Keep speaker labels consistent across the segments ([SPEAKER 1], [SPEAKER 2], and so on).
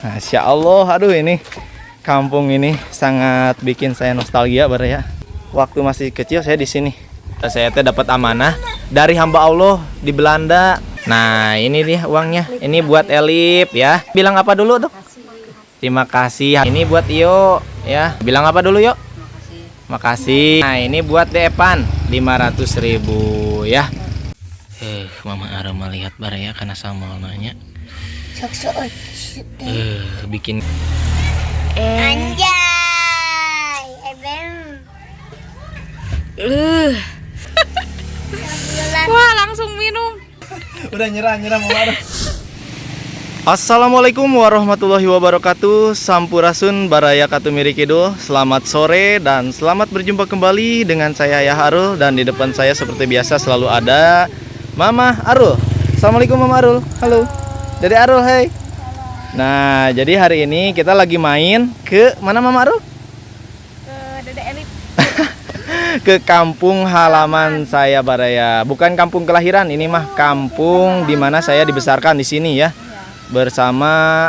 [SPEAKER 1] Masya Allah, aduh ini kampung ini sangat bikin saya nostalgia ya. Waktu masih kecil saya di sini. Saya teh dapat amanah dari hamba Allah di Belanda. Nah, ini dia uangnya. Ini buat Elip ya. Bilang apa dulu, Dok? Terima kasih. Ini buat Iyo ya. Bilang apa dulu, Yo? Makasih. Nah, ini buat Depan 500.000 ya. Mama Aroma lihat ya karena sama nanya. Bikin
[SPEAKER 2] Anjay, Ebem.
[SPEAKER 3] Wah, langsung minum.
[SPEAKER 1] Udah nyerah Mama Aroma. Assalamualaikum warahmatullahi wabarakatuh. Sampurasun Baraya Katumiri Kidul. Selamat sore dan selamat berjumpa kembali dengan saya Ayah Arul. Dan di depan saya seperti biasa selalu ada Mama Arul. Assalamualaikum Mama Arul. Halo Dede Arul, hai. Nah, jadi hari ini kita lagi main ke mana Mama Arul?
[SPEAKER 3] Ke Dede Elip.
[SPEAKER 1] Ke kampung halaman saya Baraya. Bukan kampung kelahiran, ini mah kampung di mana saya dibesarkan di sini ya. Bersama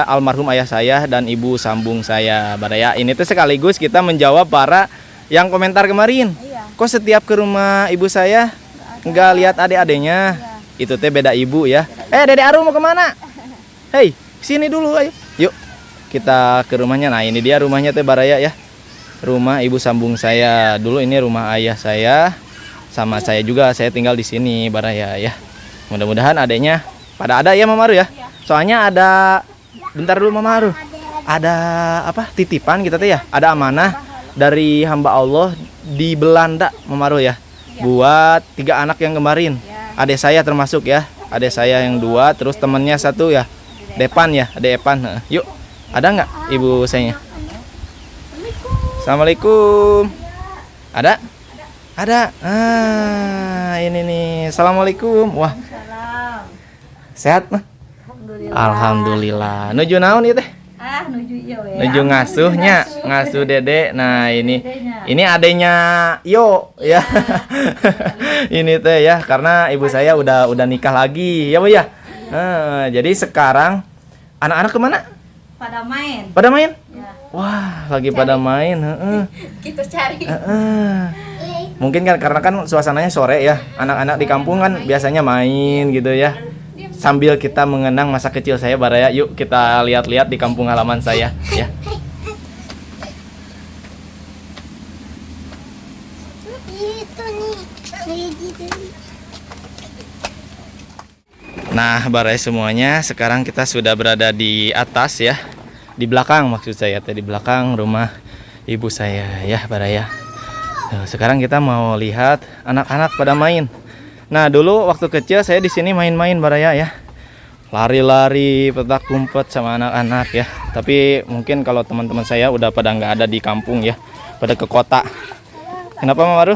[SPEAKER 1] almarhum ayah saya dan ibu sambung saya Baraya. Ini tuh sekaligus kita menjawab para yang komentar kemarin. Kok setiap ke rumah ibu saya nggak lihat adik-adiknya? Itu teh beda ibu ya. Dede Arul mau kemana? Hei, sini dulu ayo. Yuk, kita ke rumahnya. Nah, ini dia rumahnya teh Baraya ya. Rumah ibu sambung saya. Dulu ini rumah ayah saya. Sama saya juga, saya tinggal di sini Baraya ya. Mudah-mudahan adiknya pada ada ya Mama Aru ya. Soalnya ada, bentar dulu Mama Aru. Ada apa? Titipan kita teh ya. Ada amanah dari hamba Allah di Belanda Mama Aru ya. Buat 3 anak yang kemarin. Adik saya termasuk ya. Adik saya yang 2, terus temennya 1 ya. Depan ya, ada Epan. Yuk, ada nggak ibu sayanya? Assalamualaikum. Ada? Ada. Ini nih. Assalamualaikum. Wah. Sehat mah? Alhamdulillah. Nuju naon ieu teh?
[SPEAKER 3] Nuju iyo ya.
[SPEAKER 1] Nuju ngasuhnya, ngasuh Dede. Nah, ini adenya Yo ya. Ini teh ya, karena ibu saya udah nikah lagi ya Bu ya. Jadi sekarang anak-anak kemana?
[SPEAKER 3] Pada main.
[SPEAKER 1] Pada main?
[SPEAKER 3] Ya.
[SPEAKER 1] Wah, lagi pada main.
[SPEAKER 3] Kita cari.
[SPEAKER 1] Mungkin kan karena kan suasananya sore ya. Anak-anak di kampung kan biasanya main gitu ya. Sambil kita mengenang masa kecil saya Baraya. Yuk kita lihat-lihat di kampung halaman saya ya.
[SPEAKER 2] Itu nih.
[SPEAKER 1] Nah, Baraya semuanya, sekarang kita sudah berada di atas ya. Di belakang maksud saya, di belakang rumah ibu saya ya, Baraya. Sekarang kita mau lihat anak-anak pada main. Nah, dulu waktu kecil saya di sini main-main Baraya ya. Lari-lari, petak umpet sama anak-anak ya. Tapi mungkin kalau teman-teman saya udah pada nggak ada di kampung ya, pada ke kota. Kenapa Mama Aru?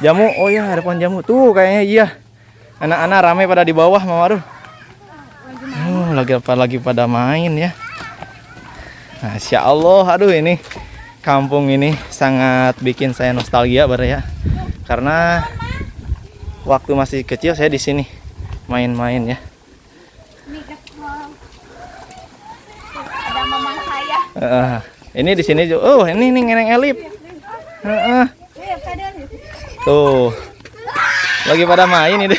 [SPEAKER 1] Jamu, oh ya ada pohon jamu tuh kayaknya iya. Anak-anak ramai pada di bawah Mama Aru. Lagi pada main ya. Masya Allah, aduh ini kampung ini sangat bikin saya nostalgia ya. Karena waktu masih kecil saya di sini main-main ya.
[SPEAKER 3] Ada mamang saya.
[SPEAKER 1] Ini di sini juga. Oh, ini Neneng Elip. Tuh. Lagi pada main ini.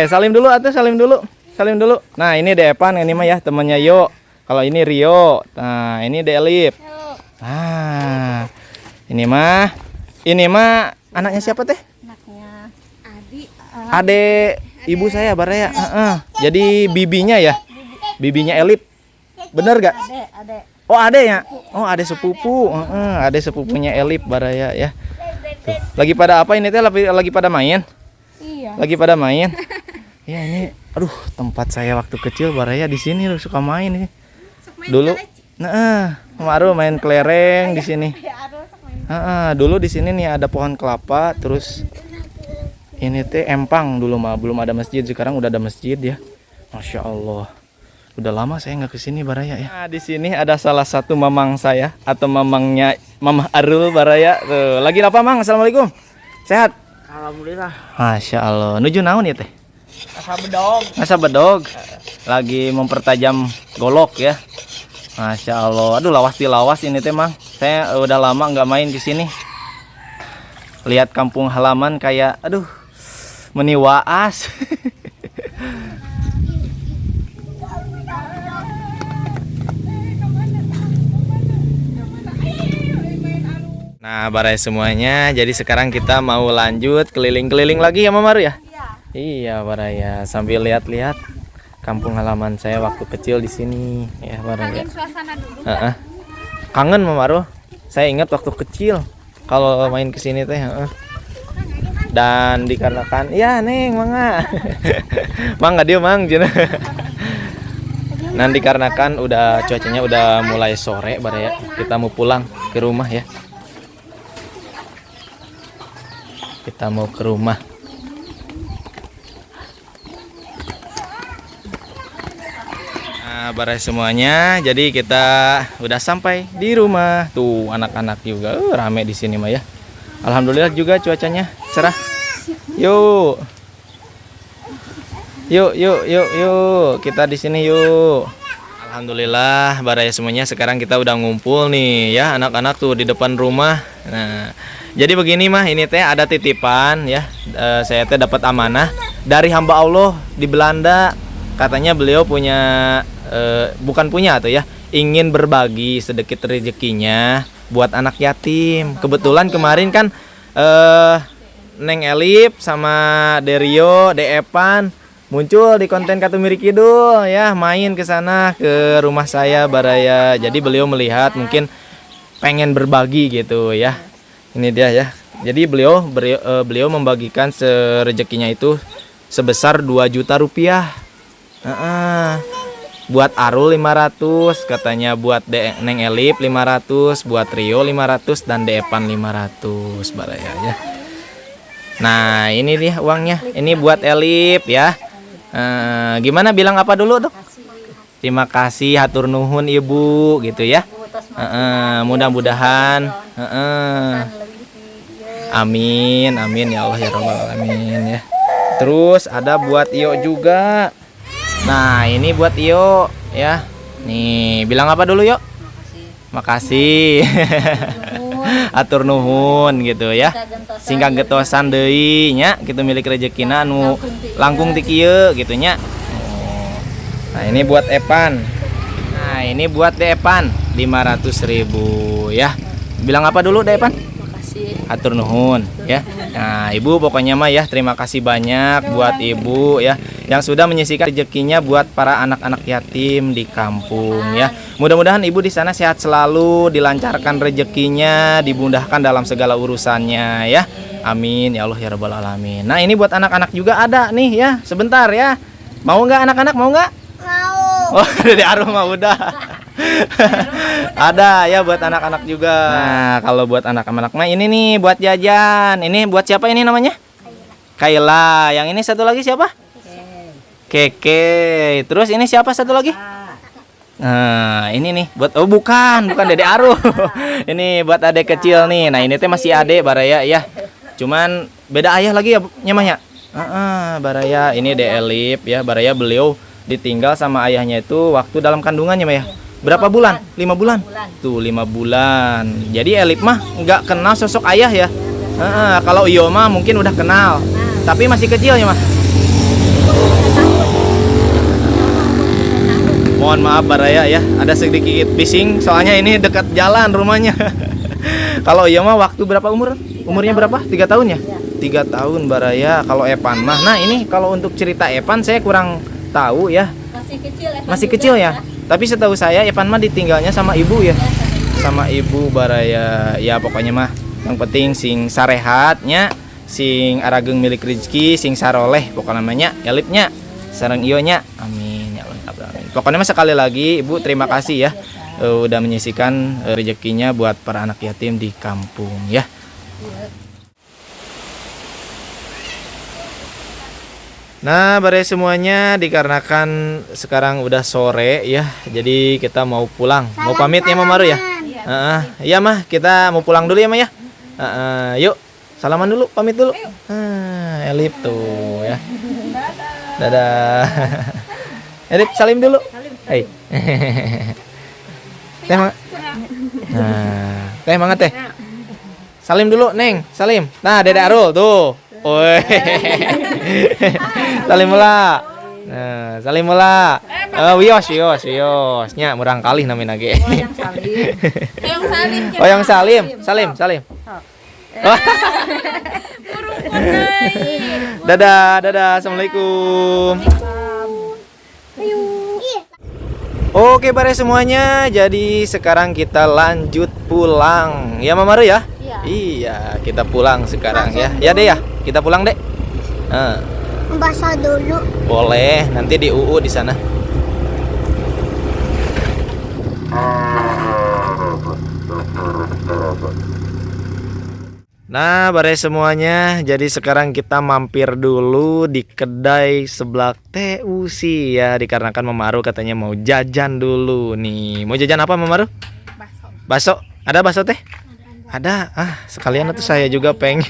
[SPEAKER 1] Salim dulu atuh, salim dulu. Salim dulu. Nah, ini Depan, ini mah ya temannya Yo. Kalau ini Rio. Nah, ini Delip. Nah, ini mah anaknya siapa teh?
[SPEAKER 3] Anaknya
[SPEAKER 1] Ade ibu saya Baraya. Jadi bibinya ya. Bibinya Elip. Bener gak?
[SPEAKER 3] Ade.
[SPEAKER 1] Oh, ade ya. Oh, ade sepupu. Ade sepupunya Elip Baraya ya. Tuh. Lagi pada apa ini teh? Lagi pada main?
[SPEAKER 3] Iya.
[SPEAKER 1] Lagi pada main? Ya ini, aduh, tempat saya waktu kecil Baraya di sini loh, suka main ini. Dulu, Mama Aru main kelereng di sini. Dulu di sini nih ada pohon kelapa, terus ini teh empang dulu mah belum ada masjid, sekarang udah ada masjid ya. Masya Allah. Udah lama saya nggak kesini Baraya ya. Nah, di sini ada salah satu mamang saya atau mamangnya Mamah Arul Baraya. Tuh, lagi apa Mang? Assalamualaikum. Sehat?
[SPEAKER 4] Alhamdulillah.
[SPEAKER 1] Masya Allah. Nuju naon ya teh?
[SPEAKER 4] Asa bedog.
[SPEAKER 1] Masa bedog. Lagi mempertajam golok ya. Masya Allah. Aduh lawas di lawas ini teh Mang. Saya udah lama nggak main di sini. Lihat kampung halaman kayak aduh meniwaas. Nah, Baraya semuanya. Jadi sekarang kita mau lanjut keliling-keliling lagi ya Mama Maru ya? Iya, Baraya. Sambil lihat-lihat kampung halaman saya waktu kecil di sini ya Baraya.
[SPEAKER 3] Suasana dulu.
[SPEAKER 1] Kangen Mama Maru. Saya ingat waktu kecil kalau main ke sini teh, Dan dikarenakan ya Neng, mangga. Mangga dia Mang cenah. Dan dikarenakan udah cuacanya udah mulai sore Baraya. Kita mau pulang ke rumah ya. Kita mau ke rumah. Nah, Baraya semuanya. Jadi kita udah sampai di rumah. Tuh anak-anak juga rame di sini mah ya. Alhamdulillah juga cuacanya cerah. Yuk. Yuk. Kita di sini yuk. Alhamdulillah Baraya semuanya sekarang kita udah ngumpul nih ya anak-anak tuh di depan rumah. Nah, jadi begini mah ini teh ada titipan ya. Saya teh dapat amanah dari hamba Allah di Belanda. Katanya beliau punya bukan punya atau ya, ingin berbagi sedikit rezekinya buat anak yatim. Kebetulan kemarin kan Neng Elip sama Derio, Deepan muncul di konten Katumiri Kidul ya, main ke sana ke rumah saya Baraya. Jadi beliau melihat mungkin pengen berbagi gitu ya. Ini dia ya. Jadi beliau membagikan rezekinya itu sebesar 2 juta rupiah. Buat Arul 500, katanya buat Neng Elip 500, buat Rio 500 dan Deepan 500 Baraya ya. Nah, ini dia uangnya. Ini buat Elip ya. Gimana bilang apa dulu, Dok? Terima kasih, hatur nuhun Ibu gitu ya. Mudah-mudahan amin ya Allah ya Rabbal alamin ya. Terus ada buat Iyo juga. Nah, ini buat Iyo ya. Nih, bilang apa dulu, Yo? Makasih. Atur nuhun gitu ya. Singkat getosan deui nya kitu milik rezekina anu langkung ti kieu gitu nya. Nah, ini buat Epan. Nah, ini buat Deepan 500.000 ya. Bilang apa dulu Deepan? Atur nuhun ya. Nah, Ibu pokoknya mah ya terima kasih banyak buat Ibu ya yang sudah menyisihkan rezekinya buat para anak-anak yatim di kampung ya. Mudah-mudahan Ibu di sana sehat selalu, dilancarkan rezekinya, dimudahkan dalam segala urusannya ya. Amin ya Allah ya Rabbal alamin. Nah, ini buat anak-anak juga ada nih ya. Sebentar ya. Mau nggak anak-anak, mau nggak?
[SPEAKER 2] Mau.
[SPEAKER 1] Oh, dari Arum mah udah. Ada ya buat anak-anak juga. Nah, kalau buat anak-anak mah ini nih buat jajan. Ini buat siapa ini namanya? Kaila. Yang ini satu lagi siapa? Keke. Terus ini siapa satu lagi? Nah, ini nih buat bukan Dede Aru. Ini buat adek kecil nih. Nah, ini teh masih adek Baraya ya. Cuman beda ayah lagi ya nyamanya. Baraya ini De Elip ya. Baraya beliau ditinggal sama ayahnya itu waktu dalam kandungannya Maya. Berapa bulan? 5 bulan. Tuh 5 bulan. Jadi Elip mah nggak kenal sosok ayah ya. Kalau Iyo mah mungkin udah kenal. Tapi masih kecil ya mah. Mohon maaf Baraya ya. Ada sedikit bising soalnya ini dekat jalan rumahnya. Kalau Iyo mah waktu berapa umur? Umurnya berapa? 3 tahun ya? 3 tahun Baraya. Kalau Epan mah. Nah ini kalau untuk cerita Epan saya kurang tahu ya. Masih kecil ya. Tapi setahu saya Epan mah ditinggalnya sama ibu ya. Sama ibu Baraya. Ya pokoknya mah yang penting sing sarehatnya, sing arageng milik rezeki, sing saroleh pokoknya namanya Elipnya, sareng Iyonya. Amin ya Allah. Amin. Pokoknya mah sekali lagi Ibu terima kasih ya. Udah menyisihkan rezekinya buat para anak yatim di kampung ya. Nah, bare semuanya dikarenakan sekarang udah sore ya. Jadi kita mau pulang. Mau pamit ya Mama Maru ya? Iya mah, kita mau pulang dulu ya Mah ya. Yuk, salaman dulu, pamit dulu. Elip tuh ya. Dadah. Elip salim dulu. Hei. Teh Mang. Nah, teh Mang teh. Salim dulu, Neng. Salim. Nah, Dede Arul tuh. Woi. Salim heula. Nah, salim heula. Wios. Nya murang kali namina ge. Oyong salim. Salim. Dadah. Assalamualaikum. Oke, bare semuanya. Jadi sekarang kita lanjut pulang. Ya, Mama Maru ya? Iya, kita pulang sekarang ya. Ya deh ya, kita pulang deh.
[SPEAKER 2] Basah dulu.
[SPEAKER 1] Boleh, nanti di UU di sana. Nah, bare semuanya, jadi sekarang kita mampir dulu di kedai sebelah TUC ya, dikarenakan Mama Maru katanya mau jajan dulu nih. Mau jajan apa Mama Maru? Bakso. Ada bakso teh? Ada. Sekalian tuh saya juga pengen.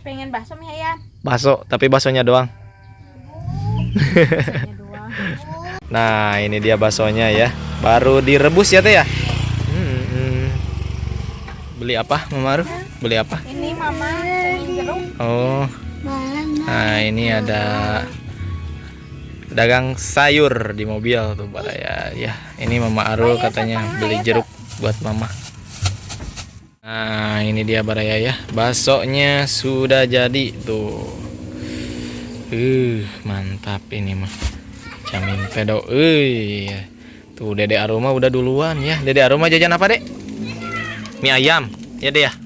[SPEAKER 3] Pengen bakso mi Hayan.
[SPEAKER 1] Bakso, tapi baksonya doang. Nah, ini dia baksonya ya. Baru direbus ya teh ya? Beli apa Mama Maru? Beli apa?
[SPEAKER 3] Ini Mama pengen jeruk.
[SPEAKER 1] Oh. Nah, ini ada dagang sayur di mobil tuh pada ya. Ya, ini Mama Arul katanya beli jeruk buat Mama. Nah, ini dia Baraya ya. Baksonya sudah jadi tuh. Mantap ini mah. Jamin pedo. Tuh Dede Aruma udah duluan ya. Dede Aruma jajan apa, Dek? Mie ayam. Ya, Dek ya.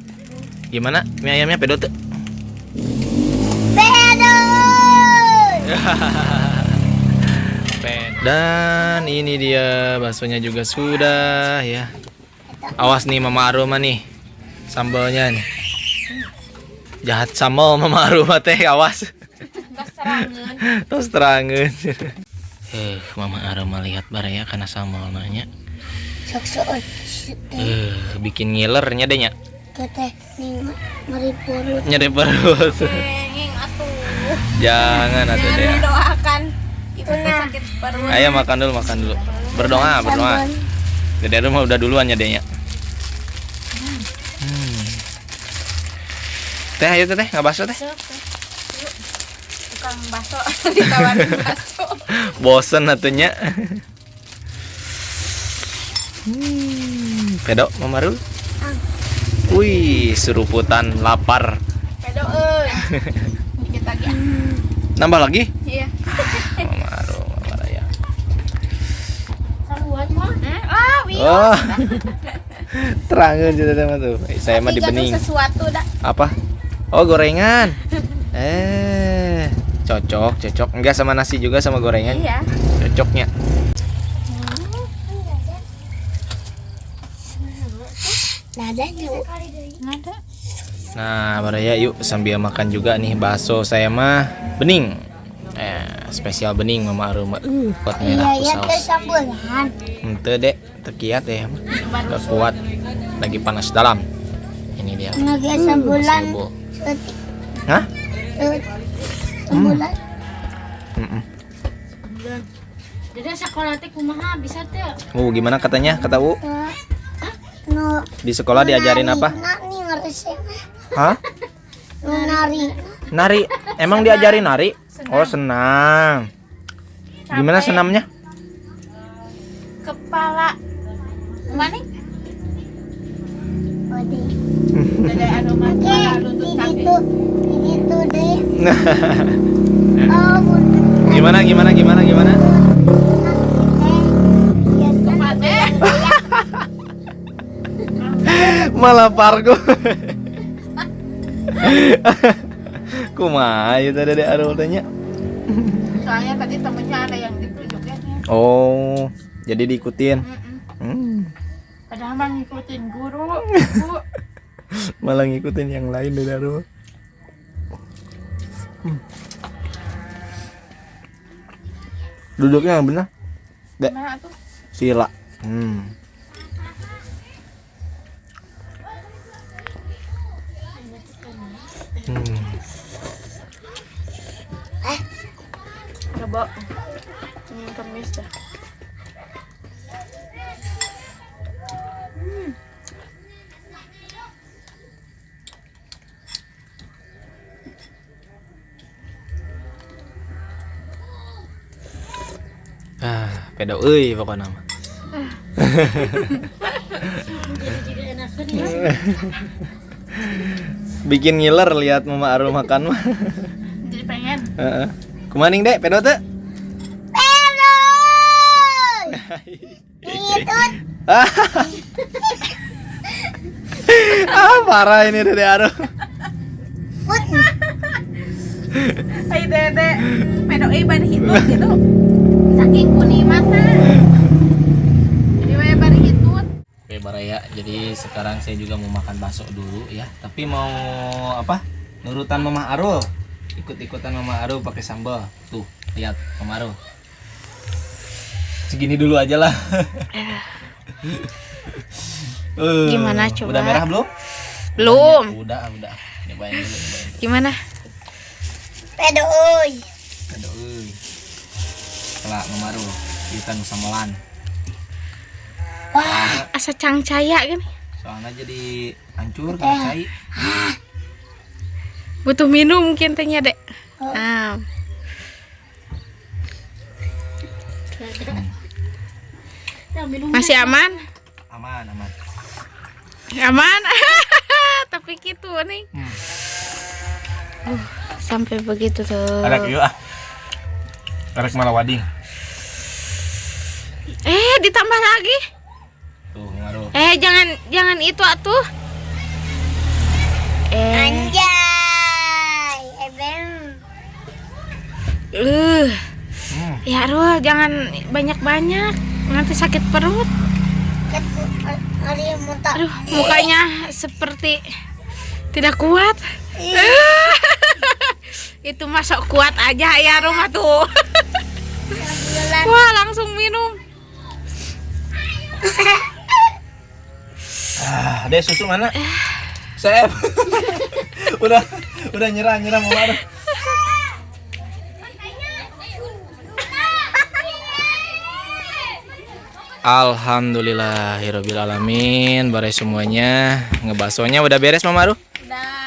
[SPEAKER 1] Gimana? Mie ayamnya pedo tuh?
[SPEAKER 2] Pedo.
[SPEAKER 1] Dan ini dia baksonya juga sudah ya. Awas nih Mama Aruma nih. Sambalnya nih. Jahat sambal Mama Aruma teh, awas. Tos terangeun. Mama Aruma lihat Baraya karena sambal nanya.
[SPEAKER 2] Sok-sok.
[SPEAKER 1] Bikin ngilernya deh nya.
[SPEAKER 2] Teh ning ngeri perut.
[SPEAKER 1] Nyeri perut. Jangan atuh deh.
[SPEAKER 3] Doakan itu sakit perut.
[SPEAKER 1] Ayo makan dulu. Berdoa. Dede Aruma udah duluan ya deh nya. Teh ayo teh nggak bakso teh.
[SPEAKER 3] Tukang bakso ditawarin bakso.
[SPEAKER 1] Bosen atunya. Pedo Mama Arul. Wih, seruputan lapar.
[SPEAKER 3] Pedo dikit lagi.
[SPEAKER 1] Nambah lagi?
[SPEAKER 3] Iya.
[SPEAKER 1] Mama Arul, Mama Raya.
[SPEAKER 3] Saluan mah.
[SPEAKER 1] Oh. Terangeun juga teh mah tuh. Saya mah di bening.
[SPEAKER 3] Sesuatu dah.
[SPEAKER 1] Apa? Oh, gorengan. Cocok. Enggak sama nasi juga sama gorengan.
[SPEAKER 3] Iya.
[SPEAKER 1] Cocoknya.
[SPEAKER 3] Nada.
[SPEAKER 1] Nah, Baraya yuk sambil makan juga nih bakso saya mah bening. Spesial bening Mama Aruma. Kuat merah
[SPEAKER 2] Iya,
[SPEAKER 1] ku
[SPEAKER 2] teh
[SPEAKER 1] saus.
[SPEAKER 2] sambulan.
[SPEAKER 1] Henteu Dek, tekiat ya. Gak kuat. Lagi panas dalam. Ini dia.
[SPEAKER 2] Naga sambulan.
[SPEAKER 1] Sibuk.
[SPEAKER 2] Setik.
[SPEAKER 1] Hah?
[SPEAKER 2] Sambulan.
[SPEAKER 3] Jadi sekolah teh kumaha bisa teh?
[SPEAKER 1] Gimana katanya? Kata U?
[SPEAKER 2] No.
[SPEAKER 1] Di sekolah diajarin apa?
[SPEAKER 2] Nani ngeresep.
[SPEAKER 1] Hah?
[SPEAKER 2] Nari.
[SPEAKER 1] Nari. Emang diajarin nari? Oh, senam. Gimana senamnya?
[SPEAKER 3] Kepala mana?
[SPEAKER 2] Ode.
[SPEAKER 3] Dede Aruma kepala lutut kaki.
[SPEAKER 2] Ini tuh deh. Oh, bener.
[SPEAKER 1] Gimana?
[SPEAKER 3] Kepala teh.
[SPEAKER 1] Malah pargo. Kumaha ieu teh Dede Arul tanya.
[SPEAKER 3] Soalnya tadi temennya ada yang ditunjukin ya.
[SPEAKER 1] Oh, jadi diikutin.
[SPEAKER 3] Padahal mah ngikutin guru.
[SPEAKER 1] Malah ngikutin yang lain Dede Arul. Duduknya yang benar. Dek,
[SPEAKER 3] Nah tuh.
[SPEAKER 1] sila.
[SPEAKER 3] Coba. Kemis dah.
[SPEAKER 1] Pedo euy pokoknya mah. Bikin ngiler lihat Mama Aru makan mah.
[SPEAKER 3] Jadi pengen.
[SPEAKER 1] Heeh. Kumaning Dek, pedo teh?
[SPEAKER 2] Pedo. Itu
[SPEAKER 1] Parah ini Dede Aru.
[SPEAKER 2] put.
[SPEAKER 3] Hai Dede, pedo ban hitut gitu. Saking kunimatna. Jadi we ban hitut.
[SPEAKER 1] Oke Baraya, jadi sekarang saya juga mau makan bakso dulu ya. Tapi mau apa? Nurutan Mama Arul. Ikut-ikutan Mama Arul pakai sambal. Tuh, lihat Mama Arul. Segini dulu aja lah.
[SPEAKER 3] Gimana coba?
[SPEAKER 1] Udah merah belum?
[SPEAKER 3] Belum.
[SPEAKER 1] Udah. Nyobain dulu.
[SPEAKER 3] Gimana?
[SPEAKER 2] Pedo euy.
[SPEAKER 1] Aduh, euy. Kelak Mama Arul, kita nu samelan.
[SPEAKER 3] Asa cangcaya kan?
[SPEAKER 1] Soalnya jadi hancur kan cai.
[SPEAKER 3] Butuh minum mungkin tehnya, Dek. Nah. Masih aman?
[SPEAKER 1] Aman.
[SPEAKER 3] Aman. Tapi gitu nih. Sampai begitu tuh.
[SPEAKER 1] Ada kieu ah. Karek malah wading.
[SPEAKER 3] Ditambah lagi.
[SPEAKER 1] Tuh, ngaruh.
[SPEAKER 3] Jangan itu atuh.
[SPEAKER 2] Anjay. Eben.
[SPEAKER 3] Ya Rul, jangan banyak-banyak. Nanti sakit perut.
[SPEAKER 2] Hari muntah.
[SPEAKER 3] Aduh, mukanya seperti tidak kuat. Itu masuk kuat aja ya rumah tuh. Wah, langsung minum.
[SPEAKER 1] Dek susu mana? Sep. udah nyerah Mama Arul. Alhamdulillahirabbil alamin. Bare semuanya. Ngebasonya udah beres Mama Arul?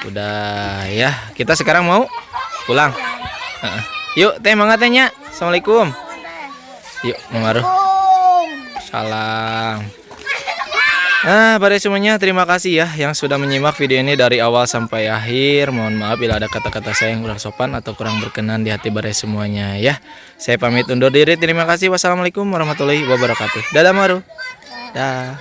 [SPEAKER 1] Udah ya. Kita sekarang mau pulang. Yuk, teh mangga tehnya. Assalamualaikum. Yuk, Mama Arul. Salam. Nah, pada semuanya terima kasih ya yang sudah menyimak video ini dari awal sampai akhir. Mohon maaf bila ada kata-kata saya yang kurang sopan atau kurang berkenan di hati pada semuanya ya. Saya pamit undur diri. Terima kasih. Wassalamualaikum warahmatullahi wabarakatuh. Dadah Maru. Dah.